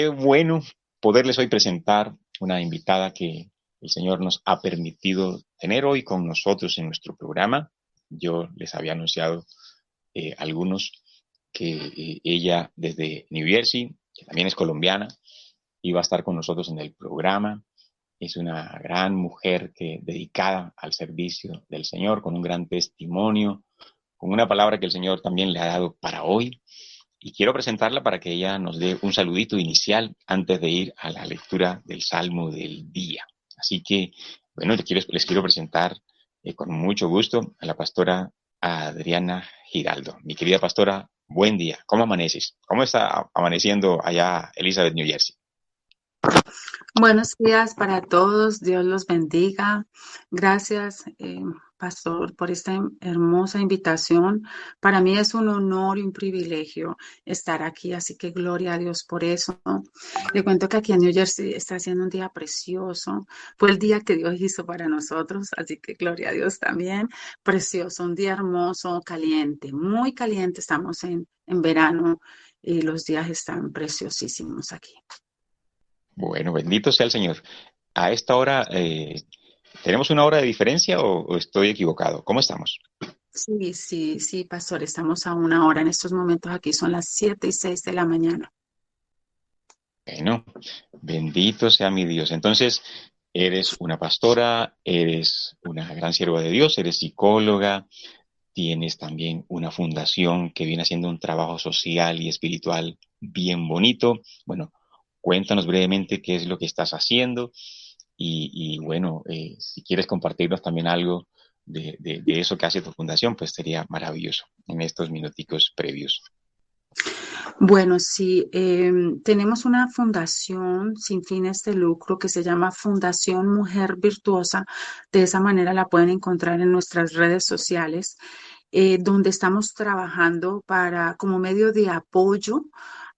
Qué bueno poderles hoy presentar una invitada que el Señor nos ha permitido tener hoy con nosotros en nuestro programa. Yo les había anunciado algunos que ella desde New Jersey, que también es colombiana, iba a estar con nosotros en el programa. Es una gran mujer dedicada al servicio del Señor, con un gran testimonio, con una palabra que el Señor también le ha dado para hoy. Y quiero presentarla para que ella nos dé un saludito inicial antes de ir a la lectura del Salmo del día. Así que, bueno, les quiero presentar con mucho gusto a la pastora Adriana Giraldo. Mi querida pastora, buen día. ¿Cómo amaneces? ¿Cómo está amaneciendo allá Elizabeth, New Jersey? Buenos días para todos, Dios los bendiga. Gracias, Pastor, por esta hermosa invitación. Para mí es un honor y un privilegio estar aquí, así que gloria a Dios por eso. Le cuento que aquí en New Jersey está haciendo un día precioso. Fue el día que Dios hizo para nosotros, así que gloria a Dios también. Precioso, un día hermoso, caliente, muy caliente. Estamos en verano y los días están preciosísimos aquí. Bueno, bendito sea el Señor. A esta hora, ¿tenemos una hora de diferencia o estoy equivocado? ¿Cómo estamos? Sí, sí, sí, pastor, estamos a una hora. En estos momentos aquí son las 7:06 de la mañana. Bueno, bendito sea mi Dios. Entonces, eres una pastora, eres una gran sierva de Dios, eres psicóloga, tienes también una fundación que viene haciendo un trabajo social y espiritual bien bonito. Bueno, cuéntanos brevemente qué es lo que estás haciendo y bueno, si quieres compartirnos también algo de eso que hace tu fundación, pues sería maravilloso en estos minuticos previos. Bueno, sí, tenemos una fundación sin fines de lucro que se llama Fundación Mujer Virtuosa. De esa manera la pueden encontrar en nuestras redes sociales, donde estamos trabajando como medio de apoyo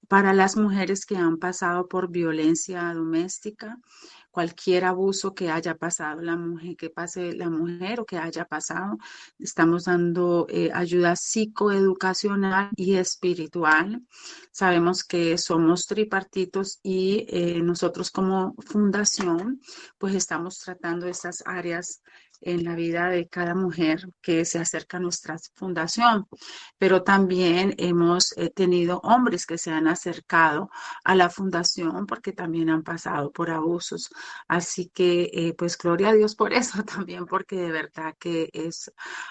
para las mujeres que han pasado por violencia doméstica, cualquier abuso que haya pasado la mujer, que pase la mujer o que haya pasado. Estamos dando ayuda psicoeducacional y espiritual. Sabemos que somos tripartitos y nosotros como fundación, pues estamos tratando estas áreas en la vida de cada mujer que se acerca a nuestra fundación, pero también hemos tenido hombres que se han acercado a la fundación porque también han pasado por abusos. Así que, pues, gloria a Dios por eso también, porque de verdad que es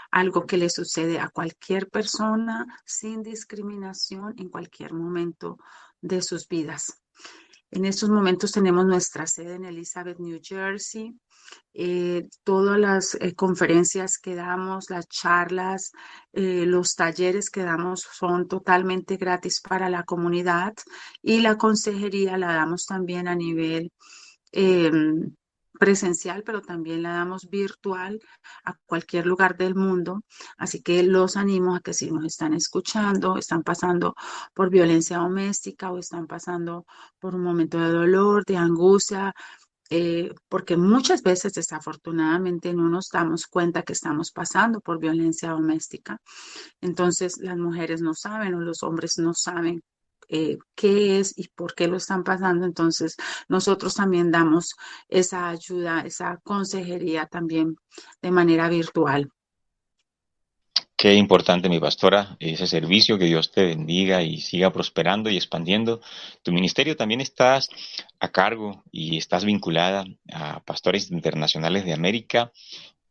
algo que le sucede a cualquier persona sin discriminación en cualquier momento de sus vidas. En estos momentos tenemos nuestra sede en Elizabeth, New Jersey. Todas las conferencias que damos, las charlas, los talleres que damos son totalmente gratis para la comunidad y la consejería la damos también a nivel eh, presencial, pero también la damos virtual a cualquier lugar del mundo. Así que los animo a que si nos están escuchando, están pasando por violencia doméstica o están pasando por un momento de dolor, de angustia, porque muchas veces desafortunadamente no nos damos cuenta que estamos pasando por violencia doméstica. Entonces las mujeres no saben o los hombres no saben qué es y por qué lo están pasando. Entonces nosotros también damos esa ayuda, esa consejería también de manera virtual. Qué importante, mi pastora, ese servicio, que Dios te bendiga y siga prosperando y expandiendo. Tu ministerio también estás a cargo y estás vinculada a Pastores Internacionales de América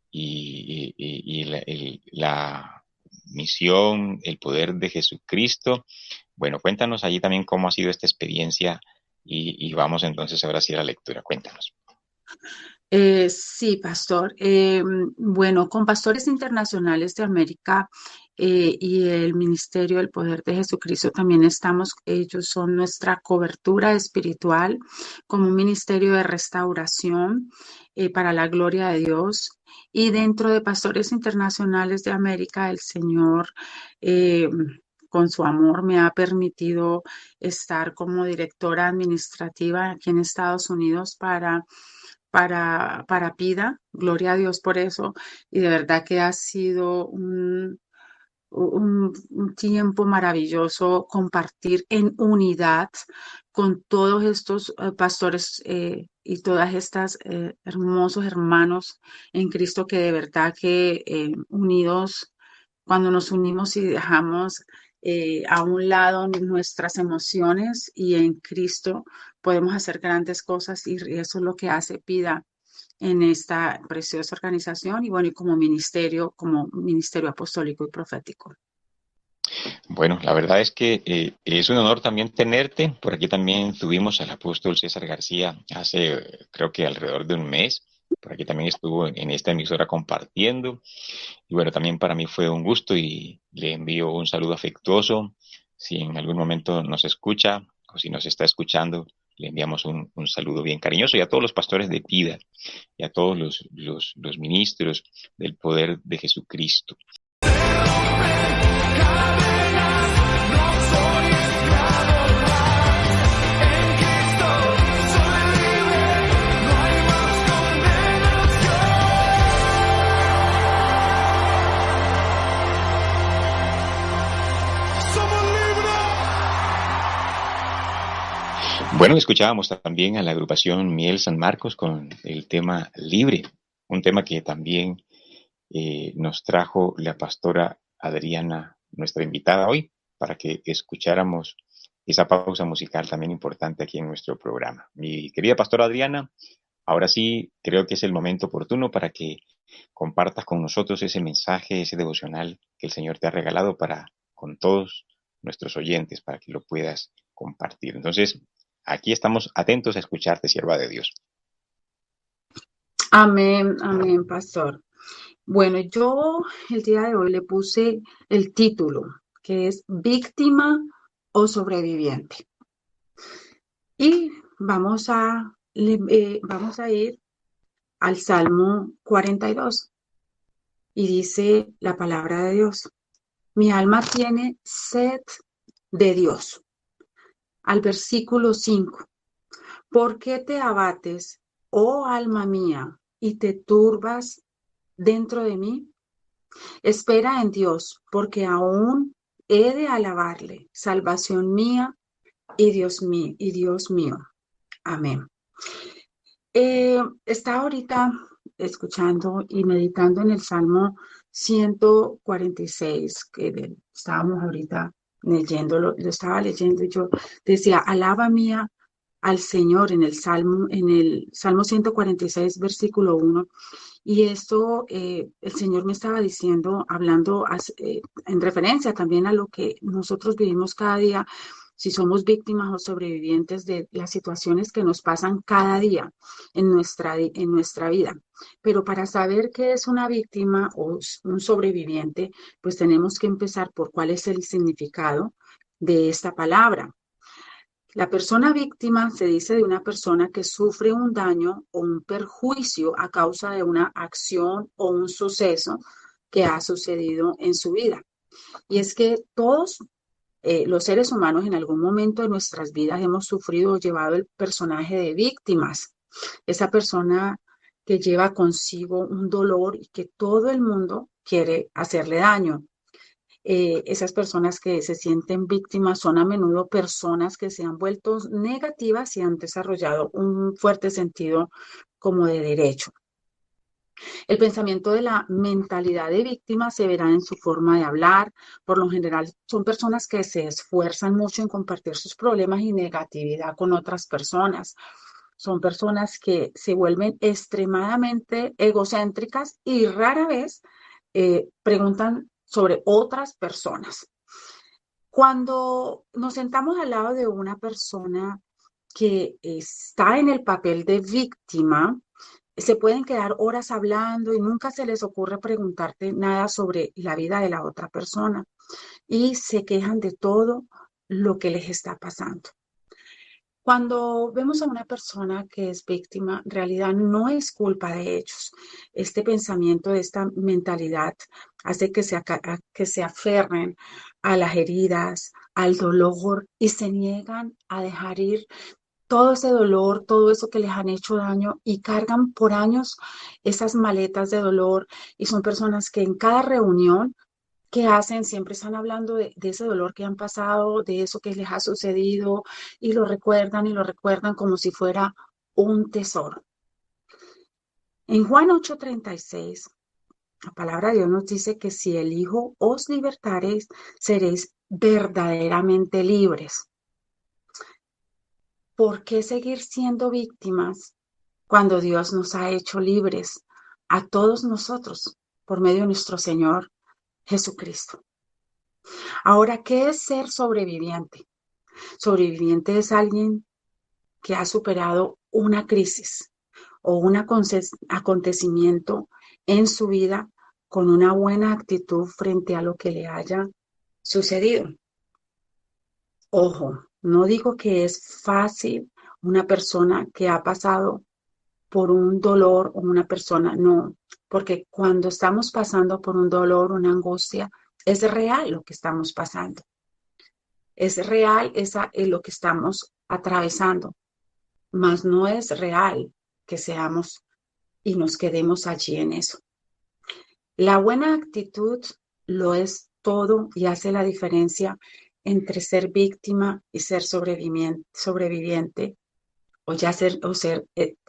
y la misión, el poder de Jesucristo. Bueno, cuéntanos allí también cómo ha sido esta experiencia y vamos entonces ahora sí a la lectura. Cuéntanos. Sí, pastor. Bueno, con Pastores Internacionales de América y el Ministerio del Poder de Jesucristo también estamos, ellos son nuestra cobertura espiritual como un ministerio de restauración para la gloria de Dios. Y dentro de Pastores Internacionales de América, el Señor, eh, con su amor, me ha permitido estar como directora administrativa aquí en Estados Unidos para PIDA. Gloria a Dios por eso. Y de verdad que ha sido un tiempo maravilloso compartir en unidad con todos estos pastores y todas estas hermosos hermanos en Cristo que de verdad que unidos, cuando nos unimos y dejamos a un lado nuestras emociones y en Cristo podemos hacer grandes cosas y eso es lo que hace Vida en esta preciosa organización y bueno, y como ministerio apostólico y profético. Bueno, la verdad es que es un honor también tenerte. Por aquí también tuvimos al apóstol César García hace, creo que alrededor de un mes. Por aquí también estuvo en esta emisora compartiendo. Y bueno, también para mí fue un gusto y le envío un saludo afectuoso. Si en algún momento nos escucha o si nos está escuchando, le enviamos un saludo bien cariñoso y a todos los pastores de vida y a todos los ministros del poder de Jesucristo. Bueno, escuchábamos también a la agrupación Miel San Marcos con el tema Libre, un tema que también nos trajo la pastora Adriana, nuestra invitada hoy, para que escucháramos esa pausa musical también importante aquí en nuestro programa. Mi querida pastora Adriana, ahora sí creo que es el momento oportuno para que compartas con nosotros ese mensaje, ese devocional que el Señor te ha regalado para con todos nuestros oyentes, para que lo puedas compartir. Entonces, aquí estamos atentos a escucharte, sierva de Dios. Amén, amén, pastor. Bueno, yo el día de hoy le puse el título, que es Víctima o Sobreviviente. Y vamos a ir al Salmo 42. Y dice la palabra de Dios: mi alma tiene sed de Dios. Al versículo 5. ¿Por qué te abates, oh alma mía, y te turbas dentro de mí? Espera en Dios, porque aún he de alabarle, salvación mía y Dios mío. Amén. Estaba ahorita escuchando y meditando en el Salmo 146, que estábamos ahorita leyéndolo, lo estaba leyendo y yo decía, alaba mía al Señor en el Salmo 146, versículo 1. Y esto el Señor me estaba diciendo, hablando en referencia también a lo que nosotros vivimos cada día, si somos víctimas o sobrevivientes de las situaciones que nos pasan cada día en nuestra vida. Pero para saber qué es una víctima o un sobreviviente, pues tenemos que empezar por cuál es el significado de esta palabra. La persona víctima se dice de una persona que sufre un daño o un perjuicio a causa de una acción o un suceso que ha sucedido en su vida. Y es que todos los seres humanos en algún momento de nuestras vidas hemos sufrido o llevado el personaje de víctimas. Esa persona que lleva consigo un dolor y que todo el mundo quiere hacerle daño. Esas personas que se sienten víctimas son a menudo personas que se han vuelto negativas y han desarrollado un fuerte sentido como de derecho. El pensamiento de la mentalidad de víctima se verá en su forma de hablar. Por lo general, son personas que se esfuerzan mucho en compartir sus problemas y negatividad con otras personas. Son personas que se vuelven extremadamente egocéntricas y rara vez preguntan sobre otras personas. Cuando nos sentamos al lado de una persona que está en el papel de víctima, se pueden quedar horas hablando y nunca se les ocurre preguntarte nada sobre la vida de la otra persona y se quejan de todo lo que les está pasando. Cuando vemos a una persona que es víctima, en realidad no es culpa de ellos. Este pensamiento, esta mentalidad hace que se aferren a las heridas, al dolor y se niegan a dejar ir todo ese dolor, todo eso que les han hecho daño y cargan por años esas maletas de dolor y son personas que en cada reunión ¿qué hacen? Siempre están hablando de ese dolor que han pasado, de eso que les ha sucedido, y lo recuerdan como si fuera un tesoro. En Juan 8:36, la palabra de Dios nos dice que si el Hijo os libertareis, seréis verdaderamente libres. ¿Por qué seguir siendo víctimas cuando Dios nos ha hecho libres a todos nosotros por medio de nuestro Señor Jesucristo? Ahora, ¿qué es ser sobreviviente? Sobreviviente es alguien que ha superado una crisis o un acontecimiento en su vida con una buena actitud frente a lo que le haya sucedido. Ojo, no digo que es fácil una persona que ha pasado por un dolor o una persona, no, porque cuando estamos pasando por un dolor, una angustia, es real lo que estamos pasando. Es real lo que estamos atravesando, mas no es real que seamos y nos quedemos allí en eso. La buena actitud lo es todo y hace la diferencia entre ser víctima y ser sobreviviente o ya ser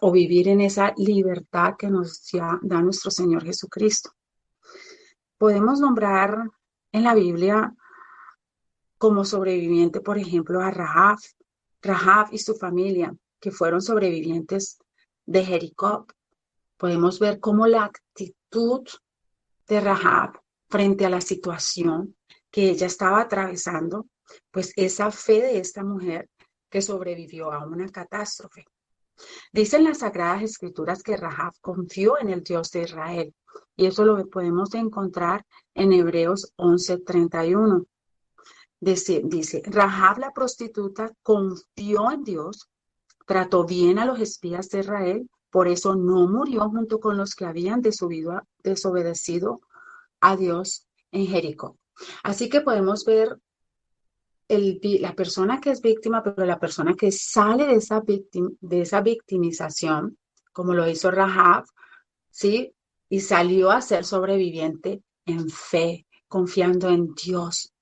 o vivir en esa libertad que nos da nuestro Señor Jesucristo. Podemos nombrar en la Biblia como sobreviviente, por ejemplo, a Rahab y su familia, que fueron sobrevivientes de Jericó. Podemos ver cómo la actitud de Rahab frente a la situación que ella estaba atravesando, pues esa fe de esta mujer que sobrevivió a una catástrofe. Dicen las Sagradas Escrituras que Rahab confió en el Dios de Israel, y eso lo podemos encontrar en Hebreos 11:31. Dice, Rahab la prostituta confió en Dios, trató bien a los espías de Israel, por eso no murió junto con los que habían desobedecido a Dios en Jericó. Así que podemos ver la persona que es víctima, pero la persona que sale de esa victimización, como lo hizo Rahab, ¿sí? Y salió a ser sobreviviente en fe, confiando en Dios,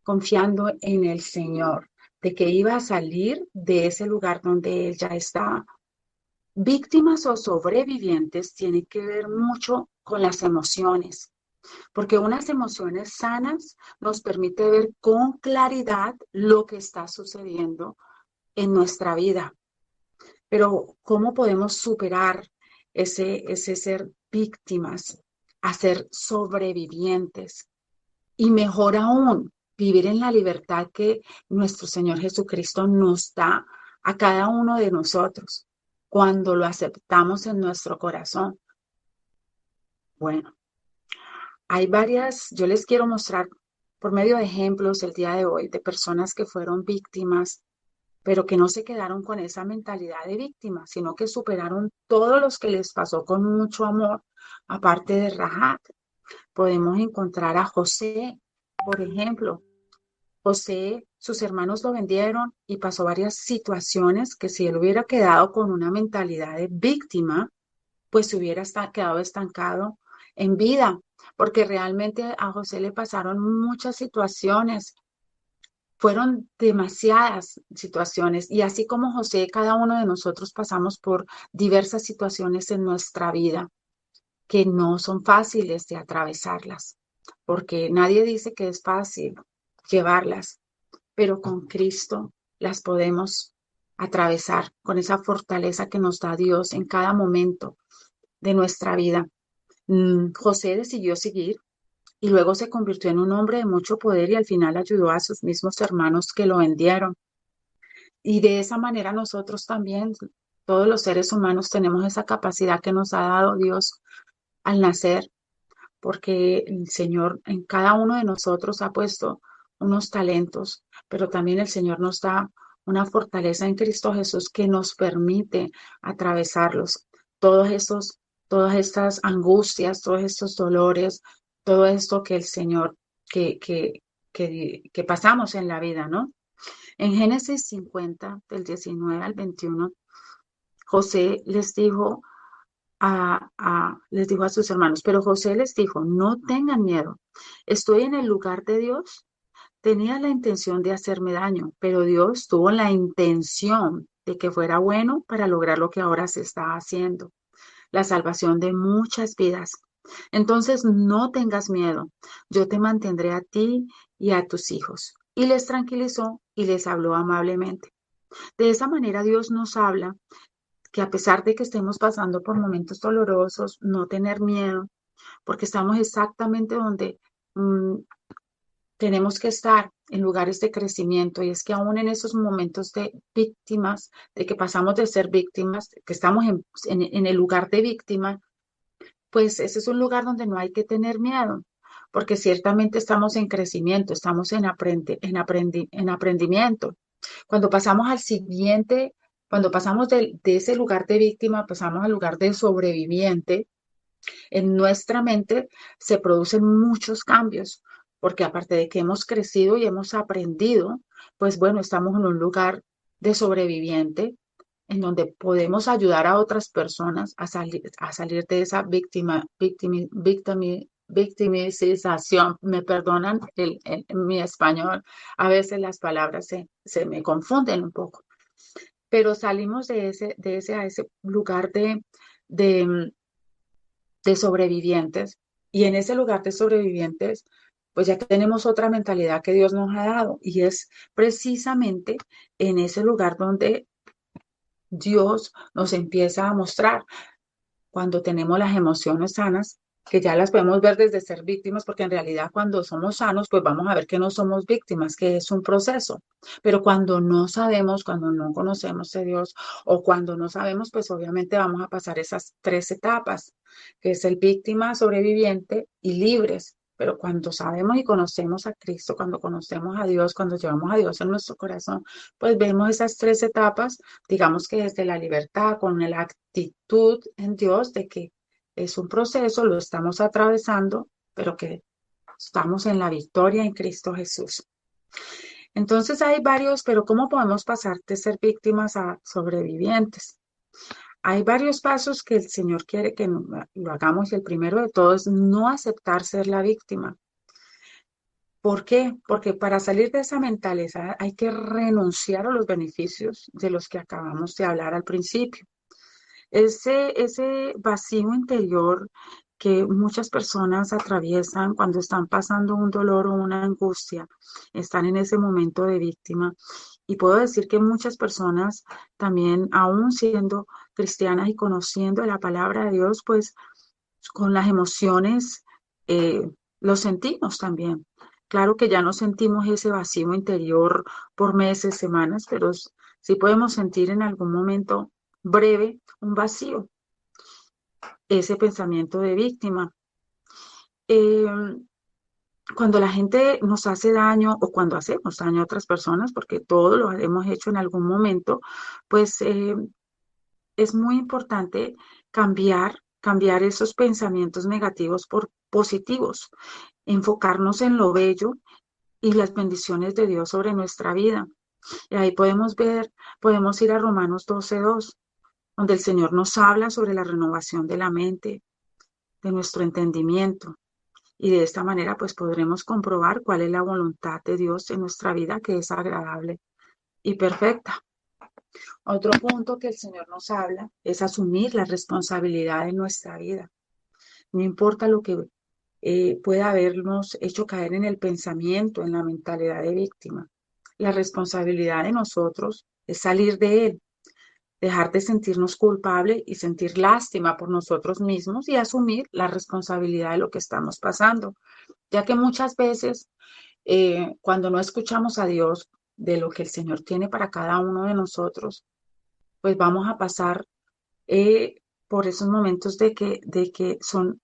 confiando en el Señor, de que iba a salir de ese lugar donde él ya estaba. Víctimas o sobrevivientes tienen que ver mucho con las emociones, porque unas emociones sanas nos permite ver con claridad lo que está sucediendo en nuestra vida. Pero ¿cómo podemos superar ese ser víctimas a ser sobrevivientes? Y mejor aún, vivir en la libertad que nuestro Señor Jesucristo nos da a cada uno de nosotros cuando lo aceptamos en nuestro corazón. Bueno, yo les quiero mostrar por medio de ejemplos el día de hoy de personas que fueron víctimas, pero que no se quedaron con esa mentalidad de víctima, sino que superaron todo lo que les pasó con mucho amor, aparte de Rahab. Podemos encontrar a José, por ejemplo. José, sus hermanos lo vendieron y pasó varias situaciones que si él hubiera quedado con una mentalidad de víctima, pues se hubiera quedado estancado en vida, porque realmente a José le pasaron muchas situaciones, fueron demasiadas situaciones, y así como José, cada uno de nosotros pasamos por diversas situaciones en nuestra vida que no son fáciles de atravesarlas, porque nadie dice que es fácil llevarlas, pero con Cristo las podemos atravesar con esa fortaleza que nos da Dios en cada momento de nuestra vida. José decidió seguir y luego se convirtió en un hombre de mucho poder y al final ayudó a sus mismos hermanos que lo vendieron. Y de esa manera nosotros también, todos los seres humanos, tenemos esa capacidad que nos ha dado Dios al nacer, porque el Señor en cada uno de nosotros ha puesto unos talentos, pero también el Señor nos da una fortaleza en Cristo Jesús que nos permite atravesarlos, todas estas angustias, todos estos dolores, todo esto que el Señor, que pasamos en la vida, ¿no? En Génesis 50, del 19 al 21, José les dijo les dijo a sus hermanos, pero José les dijo, no tengan miedo, estoy en el lugar de Dios. Tenía la intención de hacerme daño, pero Dios tuvo la intención de que fuera bueno para lograr lo que ahora se está haciendo, la salvación de muchas vidas. Entonces no tengas miedo, yo te mantendré a ti y a tus hijos. Y les tranquilizó y les habló amablemente. De esa manera Dios nos habla que a pesar de que estemos pasando por momentos dolorosos, no tener miedo, porque estamos exactamente donde mm, tenemos que estar en lugares de crecimiento y es que aún en esos momentos de víctimas, de que pasamos de ser víctimas, que estamos en el lugar de víctima, pues ese es un lugar donde no hay que tener miedo, porque ciertamente estamos en crecimiento, estamos en aprendimiento. Cuando pasamos al siguiente, cuando pasamos de ese lugar de víctima, pasamos al lugar de sobreviviente, en nuestra mente se producen muchos cambios, porque aparte de que hemos crecido y hemos aprendido, pues bueno, estamos en un lugar de sobreviviente en donde podemos ayudar a otras personas a salir de esa victimización. Me perdonan mi español, a veces las palabras se me confunden un poco, pero salimos de ese a ese lugar de, de sobrevivientes. Y en ese lugar de sobrevivientes, pues ya tenemos otra mentalidad que Dios nos ha dado. Y es precisamente en ese lugar donde Dios nos empieza a mostrar cuando tenemos las emociones sanas, que ya las podemos ver desde ser víctimas, porque en realidad cuando somos sanos, pues vamos a ver que no somos víctimas, que es un proceso. Pero cuando no sabemos, cuando no conocemos a Dios o cuando no sabemos, pues obviamente vamos a pasar esas tres etapas, que es el víctima, sobreviviente y libres. Pero cuando sabemos y conocemos a Cristo, cuando conocemos a Dios, cuando llevamos a Dios en nuestro corazón, pues vemos esas tres etapas, digamos que desde la libertad, con la actitud en Dios de que es un proceso, lo estamos atravesando, pero que estamos en la victoria en Cristo Jesús. Entonces hay varios, pero ¿cómo podemos pasar de ser víctimas a sobrevivientes? Hay varios pasos que el Señor quiere que lo hagamos y el primero de todos es no aceptar ser la víctima. ¿Por qué? Porque para salir de esa mentalidad hay que renunciar a los beneficios de los que acabamos de hablar al principio. Ese vacío interior que muchas personas atraviesan cuando están pasando un dolor o una angustia, están en ese momento de víctima. Y puedo decir que muchas personas también, aún siendo cristianas y conociendo la palabra de Dios, pues con las emociones lo sentimos también. Claro que ya no sentimos ese vacío interior por meses, semanas, pero sí podemos sentir en algún momento breve un vacío, ese pensamiento de víctima. Eh, Cuando la gente nos hace daño o cuando hacemos daño a otras personas, porque todo lo hemos hecho en algún momento, pues es muy importante cambiar esos pensamientos negativos por positivos, enfocarnos en lo bello y las bendiciones de Dios sobre nuestra vida. Y ahí podemos ir a Romanos 12:2, donde el Señor nos habla sobre la renovación de la mente, de nuestro entendimiento. Y de esta manera, pues podremos comprobar cuál es la voluntad de Dios en nuestra vida, que es agradable y perfecta. Otro punto que el Señor nos habla es asumir la responsabilidad de nuestra vida. No importa lo que pueda habernos hecho caer en el pensamiento, en la mentalidad de víctima. La responsabilidad de nosotros es salir de él, dejar de sentirnos culpables y sentir lástima por nosotros mismos y asumir la responsabilidad de lo que estamos pasando, ya que muchas veces cuando no escuchamos a Dios de lo que el Señor tiene para cada uno de nosotros, pues vamos a pasar eh, por esos momentos de que son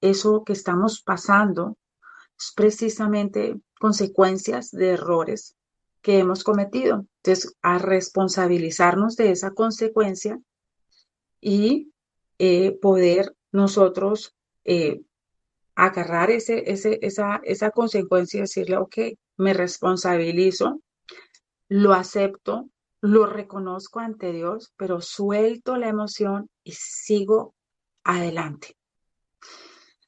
eso que estamos pasando es precisamente consecuencias de errores que hemos cometido. Entonces, a responsabilizarnos de esa consecuencia y poder nosotros agarrar esa consecuencia y decirle, ok, me responsabilizo, lo acepto, lo reconozco ante Dios, pero suelto la emoción y sigo adelante.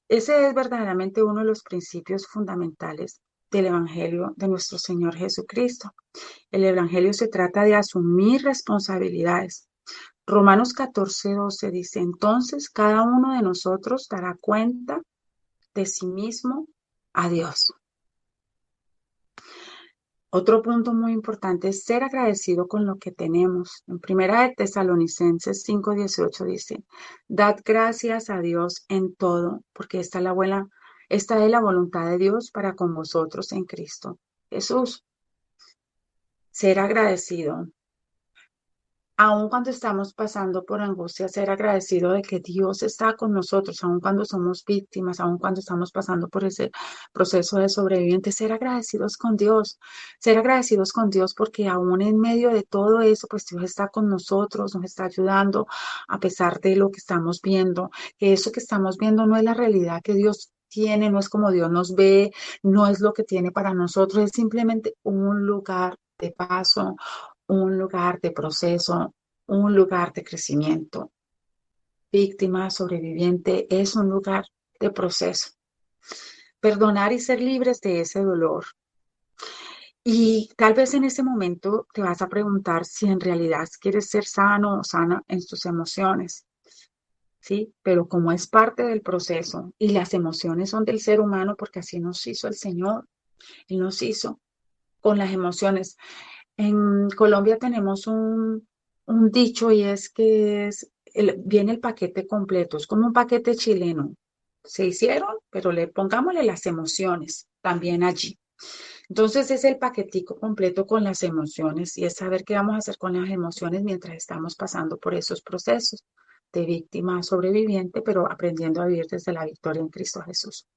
Ese es verdaderamente uno de los principios fundamentales del Evangelio de nuestro Señor Jesucristo. El Evangelio se trata de asumir responsabilidades. Romanos 14:12 dice, entonces cada uno de nosotros dará cuenta de sí mismo a Dios. Otro punto muy importante es ser agradecido con lo que tenemos. En Primera de Tesalonicenses 5:18 dice, dad gracias a Dios en todo, porque esta es la voluntad de Dios para con vosotros en Cristo Jesús. Ser agradecido. Aun cuando estamos pasando por angustia, ser agradecido de que Dios está con nosotros, aun cuando somos víctimas, aun cuando estamos pasando por ese proceso de sobreviviente, ser agradecidos con Dios porque aún en medio de todo eso, pues Dios está con nosotros, nos está ayudando a pesar de lo que estamos viendo, que eso que estamos viendo no es la realidad que Dios tiene, no es como Dios nos ve, no es lo que tiene para nosotros, es simplemente un lugar de paso, un lugar de proceso, un lugar de crecimiento. Víctima, sobreviviente, es un lugar de proceso. Perdonar y ser libres de ese dolor. Y tal vez en ese momento te vas a preguntar si en realidad quieres ser sano o sana en tus emociones. ¿Sí? Pero como es parte del proceso y las emociones son del ser humano porque así nos hizo el Señor, Él nos hizo con las emociones. En Colombia tenemos un dicho y es que viene el paquete completo, es como un paquete chileno. Se hicieron, pero pongámosle las emociones también allí. Entonces es el paquetico completo con las emociones y es saber qué vamos a hacer con las emociones mientras estamos pasando por esos procesos de víctima a sobreviviente, pero aprendiendo a vivir desde la victoria en Cristo Jesús.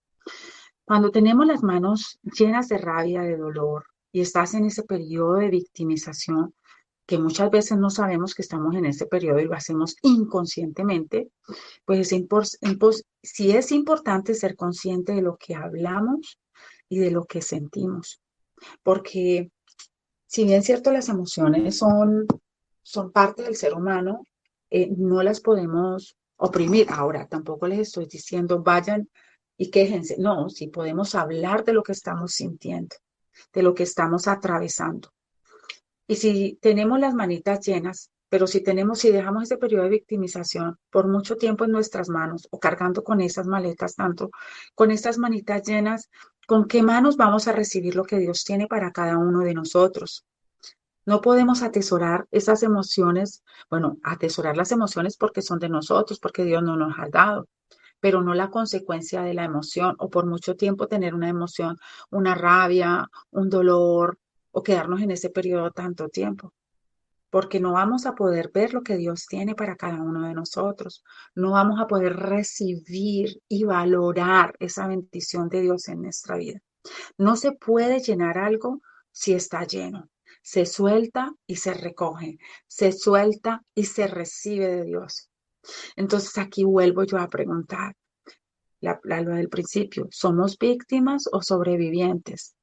Cuando tenemos las manos llenas de rabia, de dolor, y estás en ese periodo de victimización, que muchas veces no sabemos que estamos en ese periodo y lo hacemos inconscientemente, pues sí es importante ser consciente de lo que hablamos y de lo que sentimos, porque si bien es cierto las emociones son parte del ser humano, no las podemos oprimir. Ahora, tampoco les estoy diciendo vayan y quéjense. No, sí podemos hablar de lo que estamos sintiendo, de lo que estamos atravesando. Y si tenemos las manitas llenas, pero si dejamos ese periodo de victimización por mucho tiempo en nuestras manos o cargando con esas maletas, tanto con estas manitas llenas, ¿con qué manos vamos a recibir lo que Dios tiene para cada uno de nosotros? No podemos atesorar esas emociones, bueno, atesorar las emociones porque son de nosotros, porque Dios no nos ha dado, pero no la consecuencia de la emoción o por mucho tiempo tener una emoción, una rabia, un dolor o quedarnos en ese periodo tanto tiempo, porque no vamos a poder ver lo que Dios tiene para cada uno de nosotros, no vamos a poder recibir y valorar esa bendición de Dios en nuestra vida. No se puede llenar algo si está lleno. Se suelta y se recoge, se suelta y se recibe de Dios. Entonces aquí vuelvo yo a preguntar, lo del principio, ¿somos víctimas o sobrevivientes?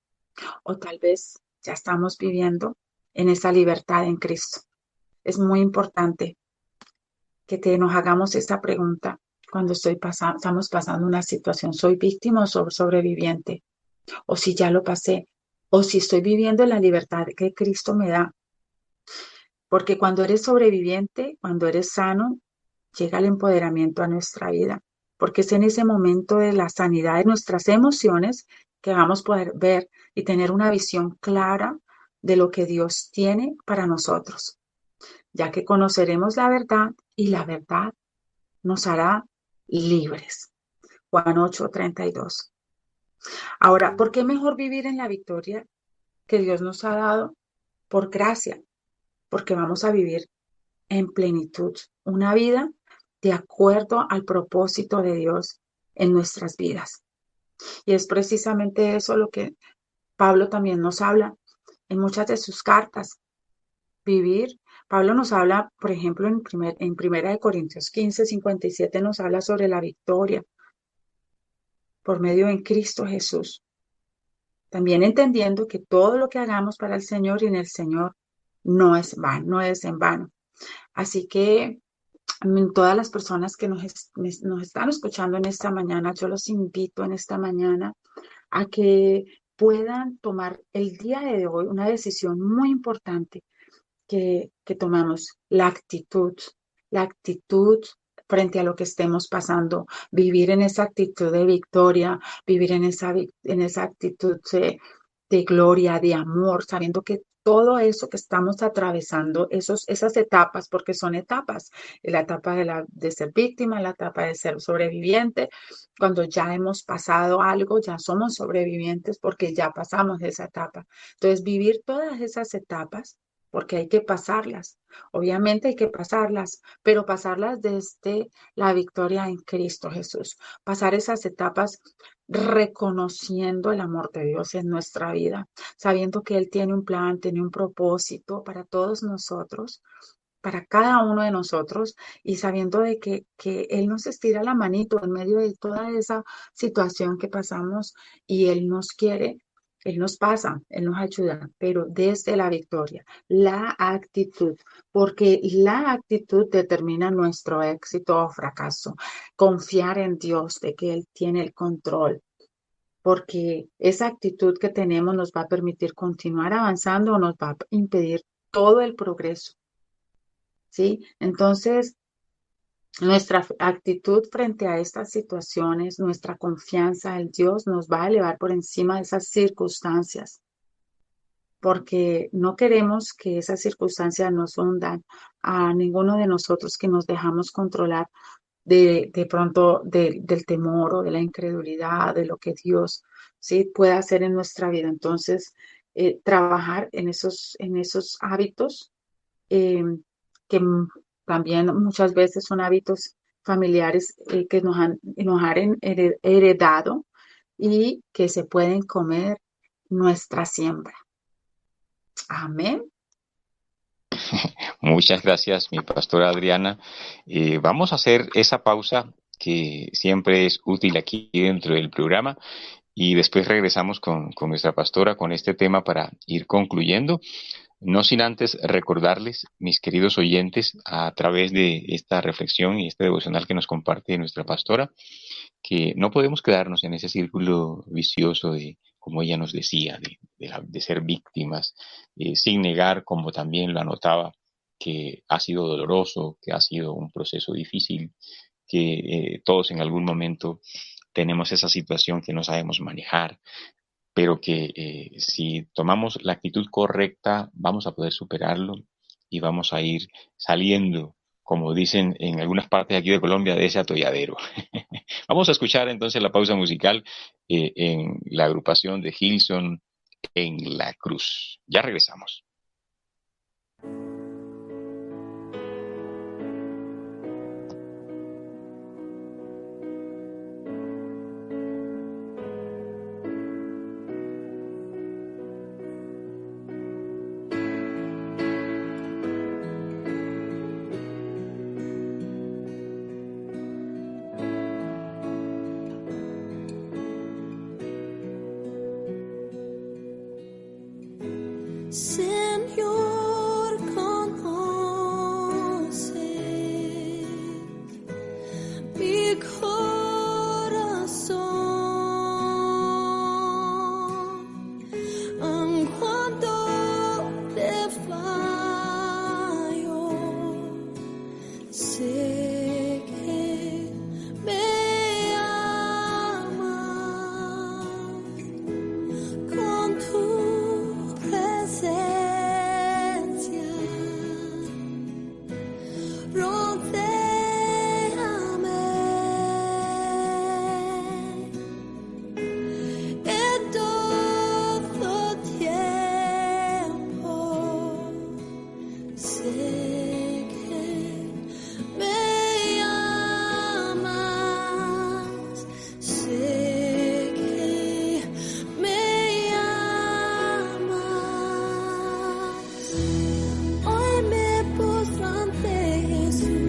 O tal vez ya estamos viviendo en esa libertad en Cristo. Es muy importante que nos hagamos esta pregunta cuando estamos pasando una situación. ¿Soy víctima o sobreviviente? O si ya lo pasé, o si estoy viviendo la libertad que Cristo me da. Porque cuando eres sobreviviente, cuando eres sano, llega el empoderamiento a nuestra vida. Porque es en ese momento de la sanidad de nuestras emociones que vamos a poder ver y tener una visión clara de lo que Dios tiene para nosotros, ya que conoceremos la verdad y la verdad nos hará libres. Juan 8:32. Ahora, ¿por qué mejor vivir en la victoria que Dios nos ha dado? Por gracia, porque vamos a vivir en plenitud, una vida de acuerdo al propósito de Dios en nuestras vidas. Y es precisamente eso lo que Pablo también nos habla en muchas de sus cartas. Vivir, Pablo nos habla, por ejemplo, en Primera de Corintios 15:57 nos habla sobre la victoria por medio en Cristo Jesús. También entendiendo que todo lo que hagamos para el Señor y en el Señor no es en vano. Así que Todas las personas que nos están escuchando en esta mañana, yo los invito en esta mañana a que puedan tomar el día de hoy una decisión muy importante que tomamos, la actitud frente a lo que estemos pasando, vivir en esa actitud de victoria, vivir en esa actitud de gloria, de amor, sabiendo que todo eso que estamos atravesando, esas etapas, porque son etapas, la etapa de ser víctima, la etapa de ser sobreviviente, cuando ya hemos pasado algo, ya somos sobrevivientes porque ya pasamos esa etapa. Entonces, vivir todas esas etapas porque hay que pasarlas. Obviamente hay que pasarlas, pero pasarlas desde la victoria en Cristo Jesús. Pasar esas etapas reconociendo el amor de Dios en nuestra vida, sabiendo que Él tiene un plan, tiene un propósito para todos nosotros, para cada uno de nosotros, y sabiendo de que Él nos estira la manito en medio de toda esa situación que pasamos y Él nos quiere. Él nos pasa, Él nos ayuda, pero desde la victoria, la actitud, porque la actitud determina nuestro éxito o fracaso. Confiar en Dios de que Él tiene el control, porque esa actitud que tenemos nos va a permitir continuar avanzando o nos va a impedir todo el progreso, ¿sí? Entonces, nuestra actitud frente a estas situaciones, nuestra confianza en Dios nos va a elevar por encima de esas circunstancias, porque no queremos que esas circunstancias nos hundan a ninguno de nosotros que nos dejamos controlar de pronto del temor o de la incredulidad, de lo que Dios sí puede hacer en nuestra vida. Entonces, trabajar en esos hábitos eh, que también muchas veces son hábitos familiares que nos han heredado y que se pueden comer nuestra siembra. Amén. Muchas gracias, mi pastora Adriana. Vamos a hacer esa pausa que siempre es útil aquí dentro del programa y después regresamos con nuestra pastora con este tema para ir concluyendo. No sin antes recordarles, mis queridos oyentes, a través de esta reflexión y este devocional que nos comparte nuestra pastora, que no podemos quedarnos en ese círculo vicioso de, como ella nos decía, de ser víctimas, sin negar, como también lo anotaba, que ha sido doloroso, que ha sido un proceso difícil, que todos en algún momento tenemos esa situación que no sabemos manejar, pero que si tomamos la actitud correcta vamos a poder superarlo y vamos a ir saliendo, como dicen en algunas partes aquí de Colombia, de ese atolladero. Vamos a escuchar entonces la pausa musical en la agrupación de Hillsong en la Cruz. Ya regresamos. Señor, conoce mi corazón, aun cuando te fallo, sé que me amas con tu presencia. Hoy me postro ante Jesús.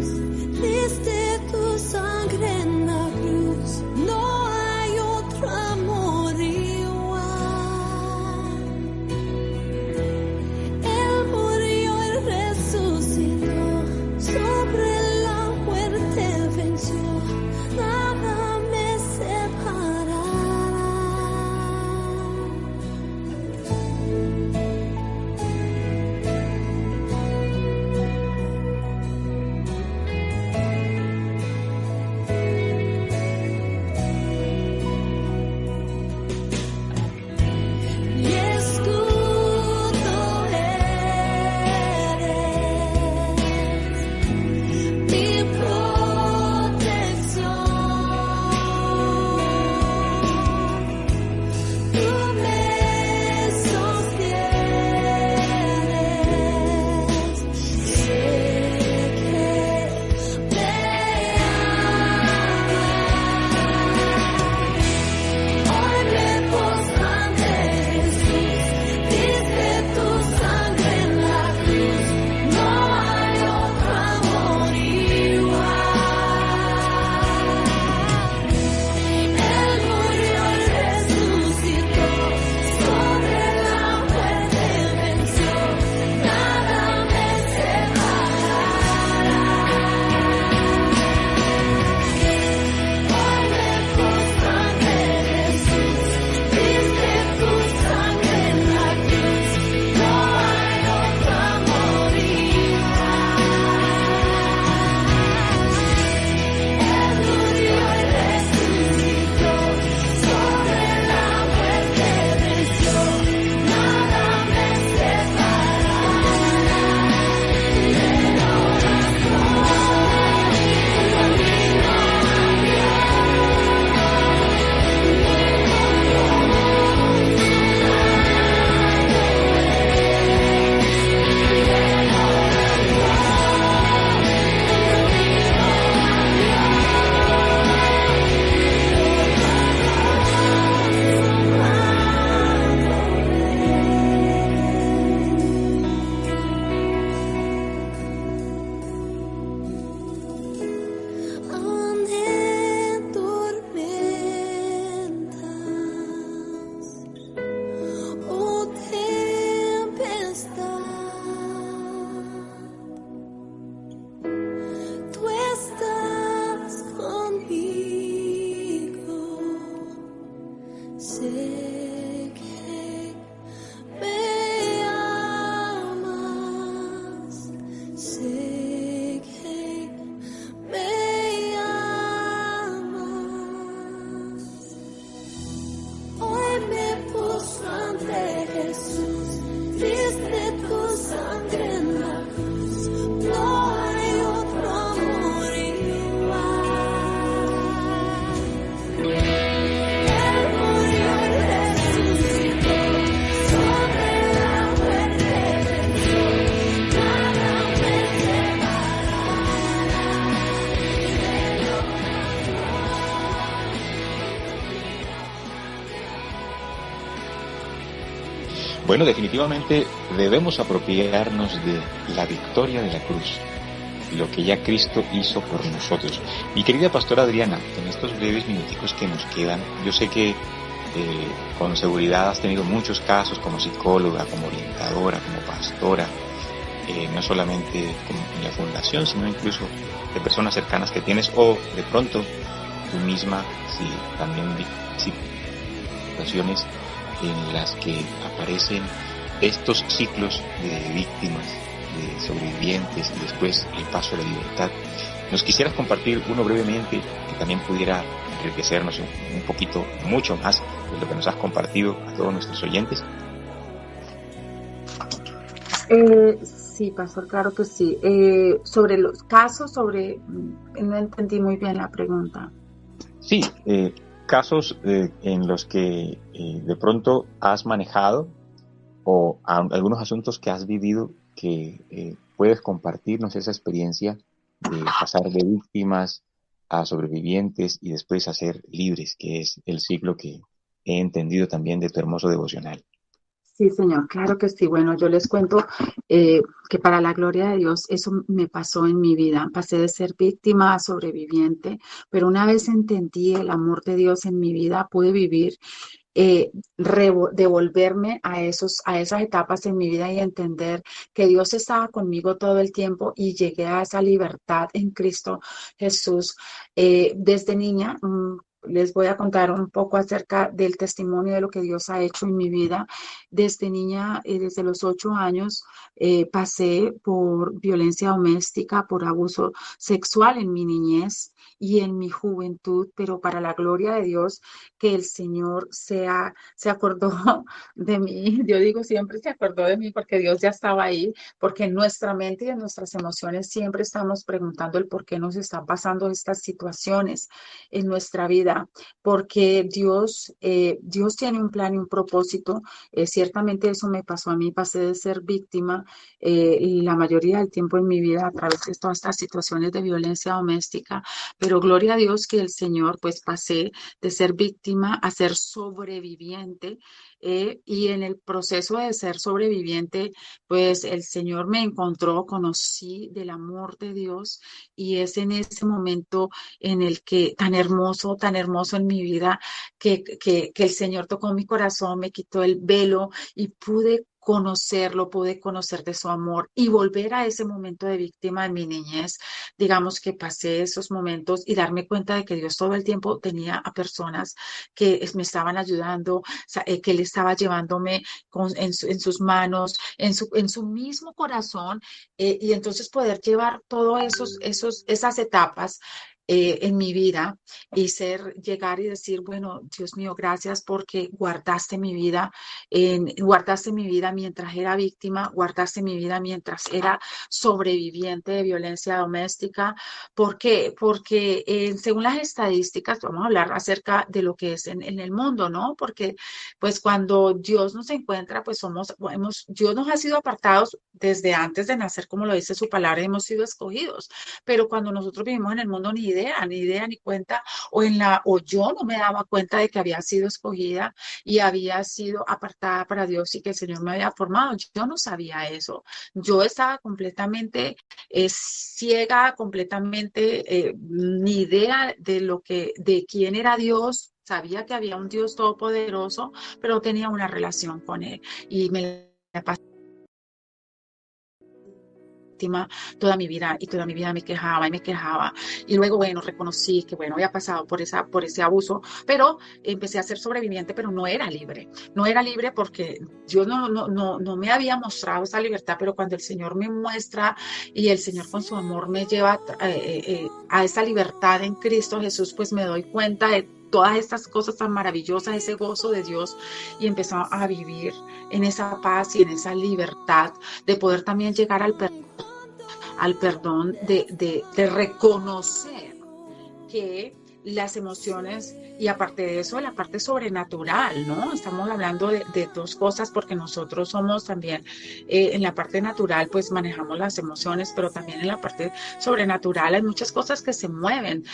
Bueno, definitivamente debemos apropiarnos de la victoria de la cruz, lo que ya Cristo hizo por nosotros. Mi querida pastora Adriana, en estos breves minuticos que nos quedan, yo sé que con seguridad has tenido muchos casos como psicóloga, como orientadora, como pastora, no solamente en la fundación, sino incluso de personas cercanas que tienes, o de pronto tú misma, si también situaciones en las que aparecen estos ciclos de víctimas, de sobrevivientes y después el paso a la libertad. ¿Nos quisieras compartir uno brevemente que también pudiera enriquecernos un poquito, mucho más de lo que nos has compartido a todos nuestros oyentes? Sí, pastor, claro que sí. Sobre los casos, no entendí muy bien la pregunta. Sí, casos en los que de pronto has manejado o algunos asuntos que has vivido que puedes compartirnos esa experiencia de pasar de víctimas a sobrevivientes y después a ser libres, que es el ciclo que he entendido también de tu hermoso devocional. Sí, señor, claro que sí. Bueno, yo les cuento que para la gloria de Dios eso me pasó en mi vida. Pasé de ser víctima a sobreviviente, pero una vez entendí el amor de Dios en mi vida, pude vivir, devolverme a esas etapas en mi vida y entender que Dios estaba conmigo todo el tiempo y llegué a esa libertad en Cristo Jesús. Desde niña, les voy a contar un poco acerca del testimonio de lo que Dios ha hecho en mi vida. Desde niña, desde los 8 años, pasé por violencia doméstica, por abuso sexual en mi niñez y en mi juventud, pero para la gloria de Dios, que el Señor se acordó de mí. Yo digo siempre se acordó de mí porque Dios ya estaba ahí, porque en nuestra mente y en nuestras emociones siempre estamos preguntando el por qué nos están pasando estas situaciones en nuestra vida, porque Dios tiene un plan y un propósito. Ciertamente eso me pasó a mí, pasé de ser víctima y la mayoría del tiempo en mi vida a través de todas estas situaciones de violencia doméstica, pero gloria a Dios que el Señor, pues pasé de ser víctima a ser sobreviviente. Y en el proceso de ser sobreviviente, pues el Señor me encontró, conocí del amor de Dios y es en ese momento en el que tan hermoso en mi vida, que el Señor tocó mi corazón, me quitó el velo y pude conocer de su amor y volver a ese momento de víctima de mi niñez. Digamos que pasé esos momentos y darme cuenta de que Dios todo el tiempo tenía a personas que me estaban ayudando, que Él estaba llevándome en sus manos, en su mismo corazón, y entonces poder llevar todas esas etapas en mi vida y llegar y decir, bueno, Dios mío, gracias porque guardaste mi vida mientras era víctima, guardaste mi vida mientras era sobreviviente de violencia doméstica. ¿Por qué? Porque según las estadísticas, vamos a hablar acerca de lo que es en el mundo, ¿no? Porque pues cuando Dios nos encuentra, pues Dios nos ha sido apartados desde antes de nacer, como lo dice su palabra, hemos sido escogidos, pero cuando nosotros vivimos en el mundo, ni cuenta, o yo no me daba cuenta de que había sido escogida y había sido apartada para Dios y que el Señor me había formado. Yo no sabía eso. Yo estaba completamente ciega, completamente ni idea de quién era Dios. Sabía que había un Dios todopoderoso, pero tenía una relación con Él y me la pasé toda mi vida y toda mi vida me quejaba y luego bueno reconocí que bueno había pasado por ese abuso, pero empecé a ser sobreviviente, pero no era libre porque Dios no me había mostrado esa libertad, pero cuando el Señor me muestra y el Señor con su amor me lleva a esa libertad en Cristo Jesús, pues me doy cuenta de todas estas cosas tan maravillosas, ese gozo de Dios, y empezó a vivir en esa paz y en esa libertad de poder también llegar al perdón, de reconocer que las emociones y aparte de eso, la parte sobrenatural, ¿no? Estamos hablando de dos cosas porque nosotros somos también, en la parte natural, pues manejamos las emociones, pero también en la parte sobrenatural hay muchas cosas que se mueven,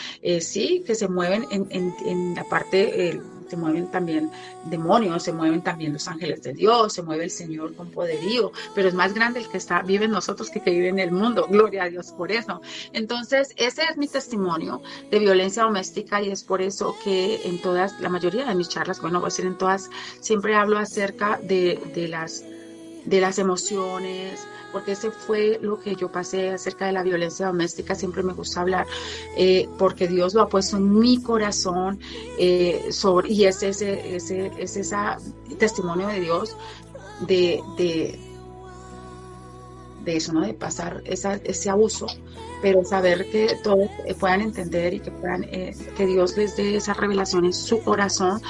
sí, que se mueven en la parte se mueven también demonios, se mueven también los ángeles de Dios, se mueve el Señor con poderío, pero es más grande el que vive en nosotros que vive en el mundo. Gloria a Dios por eso. Entonces, ese es mi testimonio de violencia doméstica y es por eso que en todas, la mayoría de mis charlas, bueno, voy a decir en todas, siempre hablo acerca de las emociones, porque ese fue lo que yo pasé acerca de la violencia doméstica. Siempre me gusta hablar, porque Dios lo ha puesto en mi corazón, y es ese testimonio de Dios de eso, ¿no? De pasar ese abuso, pero saber que todos puedan entender y que puedan, que Dios les dé esa revelación en su corazón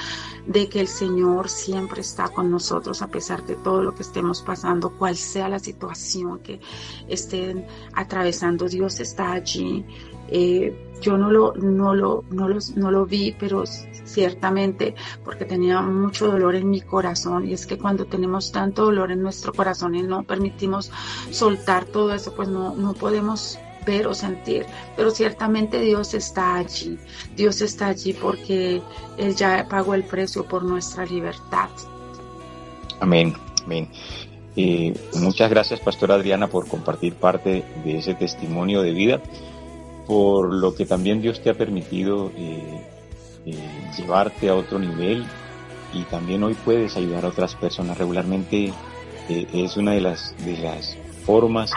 de que el Señor siempre está con nosotros a pesar de todo lo que estemos pasando, cual sea la situación que estén atravesando. Dios está allí. Yo no lo vi, pero ciertamente porque tenía mucho dolor en mi corazón, y es que cuando tenemos tanto dolor en nuestro corazón y no permitimos soltar todo eso, pues no podemos ver o sentir, pero ciertamente Dios está allí porque Él ya pagó el precio por nuestra libertad. Amén, amén. Muchas gracias, Pastora Adriana, por compartir parte de ese testimonio de vida, por lo que también Dios te ha permitido llevarte a otro nivel, y también hoy puedes ayudar a otras personas. Regularmente es una de las formas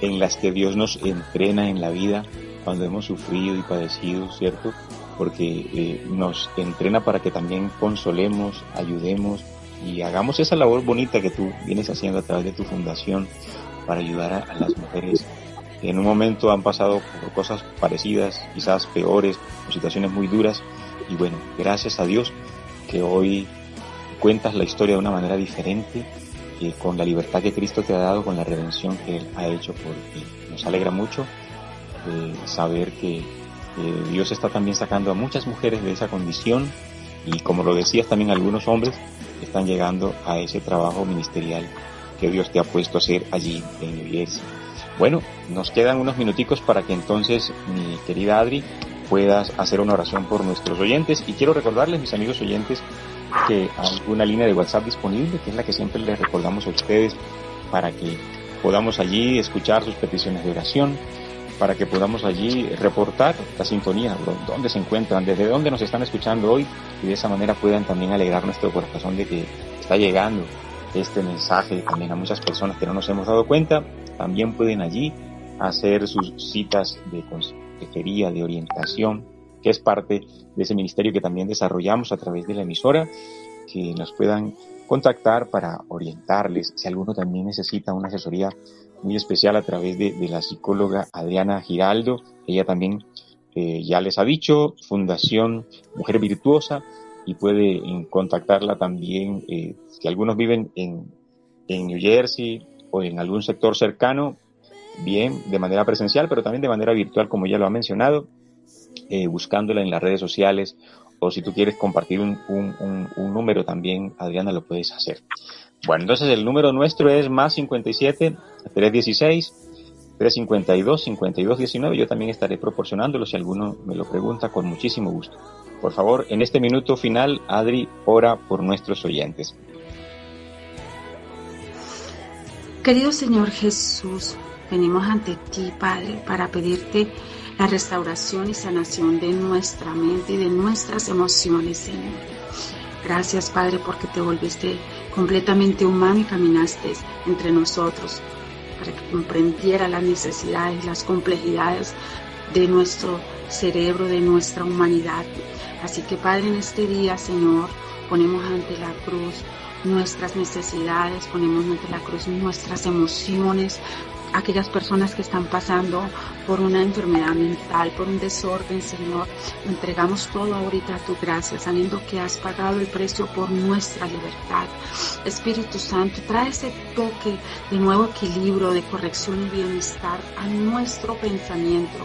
en las que Dios nos entrena en la vida cuando hemos sufrido y padecido, ¿cierto? Porque nos entrena para que también consolemos, ayudemos y hagamos esa labor bonita que tú vienes haciendo a través de tu fundación para ayudar a las mujeres que en un momento han pasado por cosas parecidas, quizás peores, o situaciones muy duras. Y bueno, gracias a Dios que hoy cuentas la historia de una manera diferente, con la libertad que Cristo te ha dado, con la redención que Él ha hecho por ti. Nos alegra mucho saber que Dios está también sacando a muchas mujeres de esa condición, y como lo decías, también algunos hombres están llegando a ese trabajo ministerial que Dios te ha puesto a hacer allí en New Jersey. Bueno, nos quedan unos minuticos para que entonces, mi querida Adri, puedas hacer una oración por nuestros oyentes, y quiero recordarles, mis amigos oyentes, que hay una línea de WhatsApp disponible, que es la que siempre les recordamos a ustedes, para que podamos allí escuchar sus peticiones de oración, para que podamos allí reportar la sintonía, dónde se encuentran, desde dónde nos están escuchando hoy, y de esa manera puedan también alegrar nuestro corazón de que está llegando este mensaje también a muchas personas que no nos hemos dado cuenta. También pueden allí hacer sus citas de consejería, de orientación, que es parte de ese ministerio que también desarrollamos a través de la emisora, que nos puedan contactar para orientarles. Si alguno también necesita una asesoría muy especial a través de la psicóloga Adriana Giraldo, ella también ya les ha dicho, Fundación Mujer Virtuosa, y puede contactarla también si algunos viven en New Jersey o en algún sector cercano, bien de manera presencial, pero también de manera virtual, como ya lo ha mencionado, buscándola en las redes sociales, o si tú quieres compartir un número también, Adriana, lo puedes hacer. Bueno, entonces el número nuestro es más 57 316 352 5219. Yo también estaré proporcionándolo si alguno me lo pregunta, con muchísimo gusto. Por favor, en este minuto final, Adri, ora por nuestros oyentes. Querido Señor Jesús, venimos ante ti, Padre, para pedirte la restauración y sanación de nuestra mente y de nuestras emociones, Señor. Gracias, Padre, porque te volviste completamente humano y caminaste entre nosotros para que comprendiera las necesidades y las complejidades de nuestro cerebro, de nuestra humanidad. Así que, Padre, en este día, Señor, ponemos ante la cruz nuestras necesidades, ponemos ante la cruz nuestras emociones, aquellas personas que están pasando por una enfermedad mental, por un desorden, Señor. Entregamos todo ahorita a tu gracia, sabiendo que has pagado el precio por nuestra libertad. Espíritu Santo, trae ese toque de nuevo equilibrio, de corrección y bienestar a nuestro pensamiento.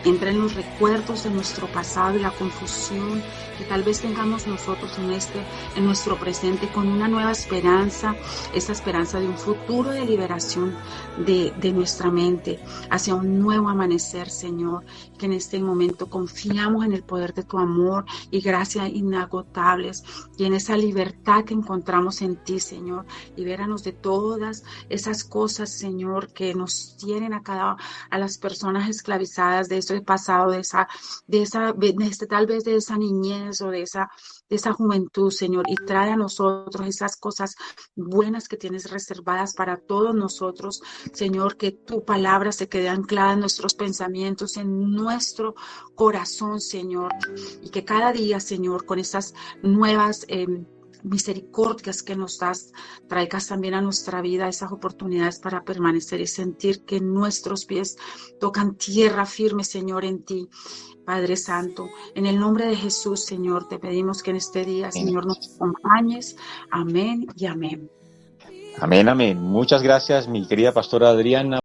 Entra en los recuerdos de nuestro pasado y la confusión que tal vez tengamos nosotros en nuestro presente, con una nueva esperanza, esa esperanza de un futuro de liberación de nuestra mente hacia un nuevo amanecer. permanecer, Señor, que en este momento confiamos en el poder de tu amor y gracias inagotables y en esa libertad que encontramos en ti, Señor. Libéranos de todas esas cosas, Señor, que nos tienen a las personas esclavizadas de ese pasado, tal vez de esa niñez o de esa juventud, Señor, y trae a nosotros esas cosas buenas que tienes reservadas para todos nosotros, Señor, que tu palabra se quede anclada en nuestros pensamientos, en nuestro corazón, Señor, y que cada día, Señor, con esas nuevas misericordias que nos das, traigas también a nuestra vida esas oportunidades para permanecer y sentir que nuestros pies tocan tierra firme, Señor, en ti. Padre Santo, en el nombre de Jesús, Señor, te pedimos que en este día, Amén. Señor, nos acompañes. Amén y amén. Amén, amén. Muchas gracias, mi querida pastora Adriana.